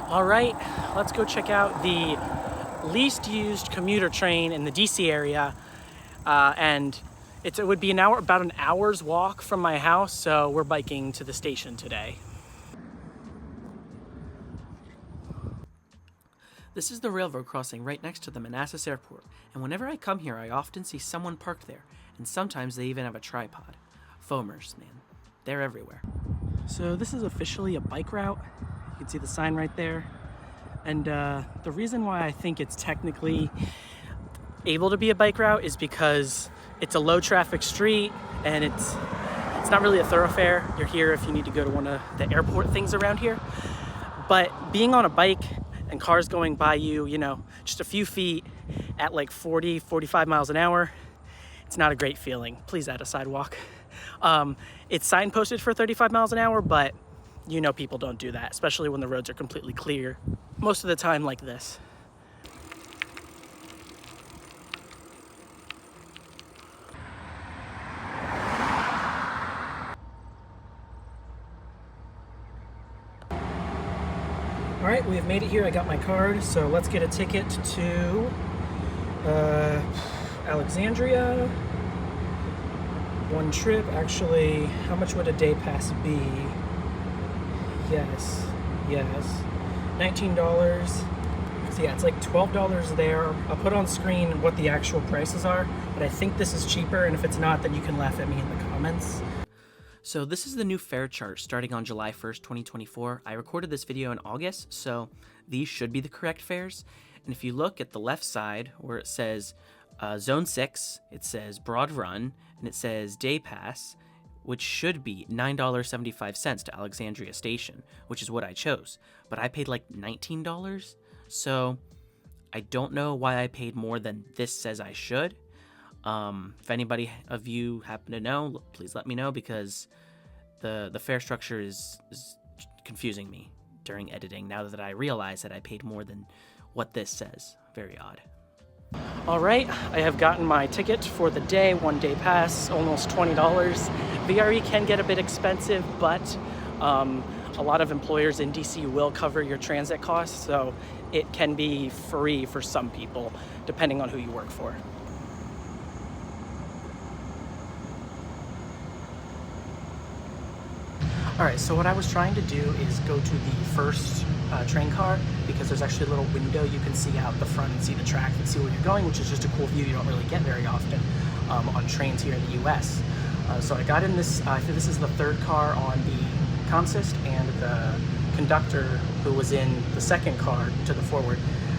All right, let's go check out the least used commuter train in the DC area. And it would be about an hour's walk from my house, so we're biking to the station today. This is the railroad crossing right next to the Manassas Airport, and whenever I come here, I often see someone parked there, and sometimes they even have a tripod. Foamers, man, they're everywhere. So this is officially a bike route. You can see the sign right there. And the reason why I think it's technically able to be a bike route is because it's a low traffic street and it's not really a thoroughfare. You're here if you need to go to one of the airport things around here. But being on a bike and cars going by you, you know, just a few feet at like 40, 45 miles an hour, it's not a great feeling. Please add a sidewalk. It's signposted for 35 miles an hour, but you know people don't do that, especially when the roads are completely clear. Most of the time like this. All right, we have made it here. I got my card, so let's get a ticket to Alexandria. One trip. Actually, how much would a day pass be? Yes, $19. So yeah, it's like $12 there. I'll put on screen what the actual prices are, but I think this is cheaper, and if it's not, then you can laugh at me in the comments. So this is the new fare chart starting on July 1st, 2024. I recorded this video in August, so these should be the correct fares. And if you look at the left side where it says Zone 6, it says Broad Run, and it says Day Pass, which should be $9.75 to Alexandria Station, which is what I chose. But I paid like $19, so I don't know why I paid more than this says I should. If anybody of you happen to know, please let me know, because the fare structure is confusing me during editing now that I realize that I paid more than what this says. Very odd. All right, I have gotten my ticket for the day, 1 day pass, almost $20. VRE can get a bit expensive, but a lot of employers in DC will cover your transit costs, so it can be free for some people, depending on who you work for. All right, so what I was trying to do is go to the first train car, because there's actually a little window you can see out the front and see the track and see where you're going, which is just a cool view you don't really get very often on trains here in the US. So I got in this, I think this is the third car on the consist, and the conductor who was in the second car to the forward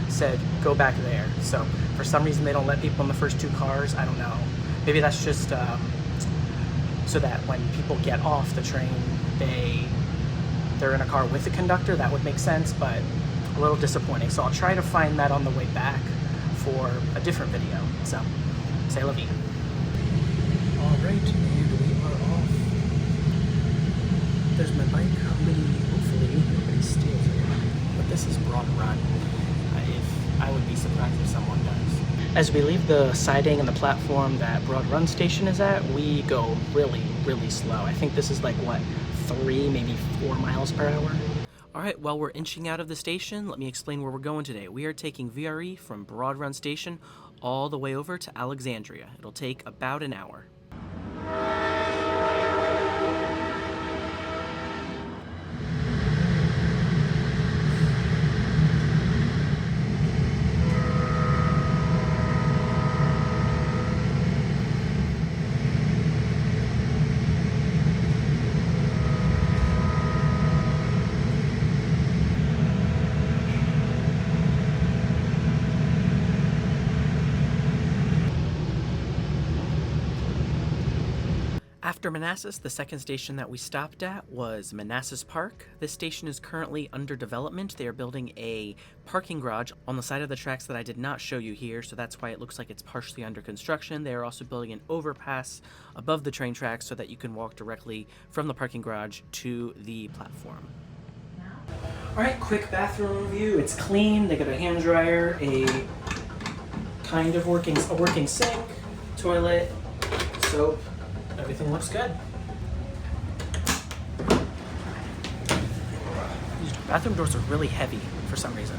said, go back there. So for some reason they don't let people in the first two cars. I don't know. Maybe that's just so that when people get off the train, they're in a car with the conductor. That would make sense, but a little disappointing. So I'll try to find that on the way back for a different video. So, say la vie. All right, and we are off. There's my bike. Hopefully nobody steals it. But this is Broad Run. I would be surprised if someone does. As we leave the siding and the platform that Broad Run station is at, we go really, really slow. I think this is like, what, 3, maybe 4 miles per hour? All right, while we're inching out of the station, let me explain where we're going today. We are taking VRE from Broad Run Station all the way over to Alexandria. It'll take about an hour. After Manassas, the second station that we stopped at was Manassas Park. This station is currently under development. They are building a parking garage on the side of the tracks that I did not show you here, so that's why it looks like it's partially under construction. They are also building an overpass above the train tracks so that you can walk directly from the parking garage to the platform. All right, quick bathroom review. It's clean. They got a hand dryer, a kind of working sink, toilet, soap. Everything looks good. Bathroom doors are really heavy for some reason.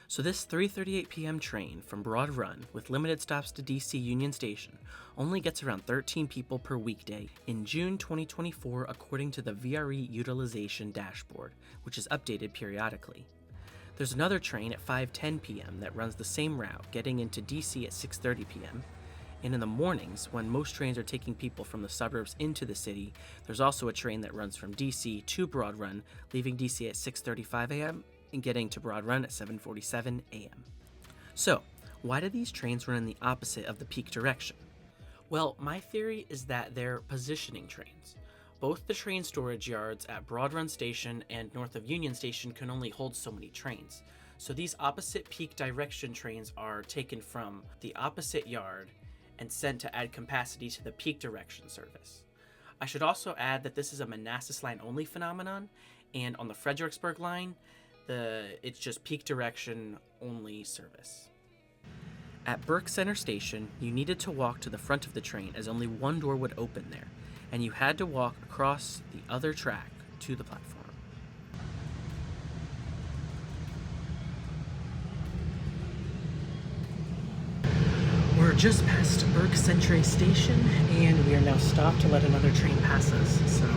So this 3:38 p.m. train from Broad Run, with limited stops to DC Union Station, only gets around 13 people per weekday in June 2024 according to the VRE Utilization Dashboard, which is updated periodically. There's another train at 5:10 p.m. that runs the same route, getting into DC at 6:30 p.m. And in the mornings, when most trains are taking people from the suburbs into the city, there's also a train that runs from DC to Broad Run, leaving DC at 6:35 a.m. and getting to Broad Run at 7:47 a.m. So, why do these trains run in the opposite of the peak direction? Well, my theory is that they're positioning trains. Both the train storage yards at Broad Run Station and north of Union Station can only hold so many trains. So these opposite peak direction trains are taken from the opposite yard and sent to add capacity to the peak direction service. I should also add that this is a Manassas Line only phenomenon, and on the Fredericksburg line, it's just peak direction only service. At Burke Center Station, you needed to walk to the front of the train as only one door would open there, and you had to walk across the other track to the platform. We're just past Burke Centre Station, and we are now stopped to let another train pass us, so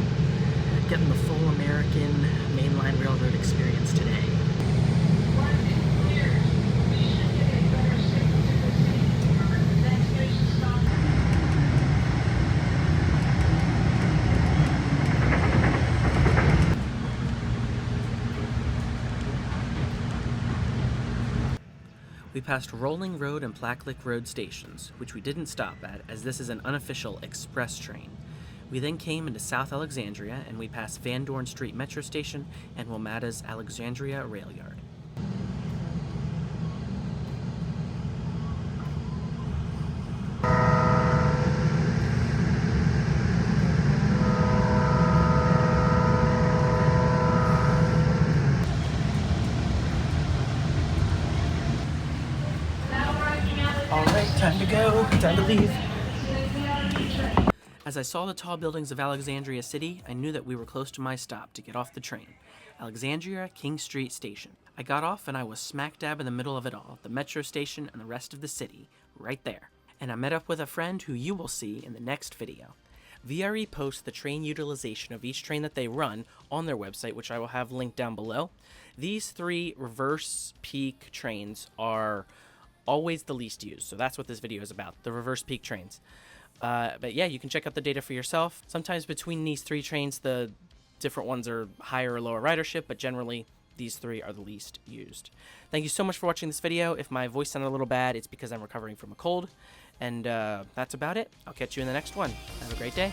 getting the full American mainline railroad experience today. We passed Rolling Road and Blacklick Road stations, which we didn't stop at as this is an unofficial express train. We then came into South Alexandria and we passed Van Dorn Street Metro Station and Wilmata's Alexandria Rail Yard. Alright, time to go, time to leave. As I saw the tall buildings of Alexandria City, I knew that we were close to my stop to get off the train, Alexandria King Street Station. I got off and I was smack dab in the middle of it all, the metro station and the rest of the city, right there. And I met up with a friend who you will see in the next video. VRE posts the train utilization of each train that they run on their website, which I will have linked down below. These 3 reverse peak trains are always the least used, so that's what this video is about, the reverse peak trains. But yeah, you can check out the data for yourself. Sometimes between these 3 trains, the different ones are higher or lower ridership, but generally these 3 are the least used. Thank you so much for watching this video. If my voice sounded a little bad, it's because I'm recovering from a cold. And that's about it. I'll catch you in the next one. Have a great day.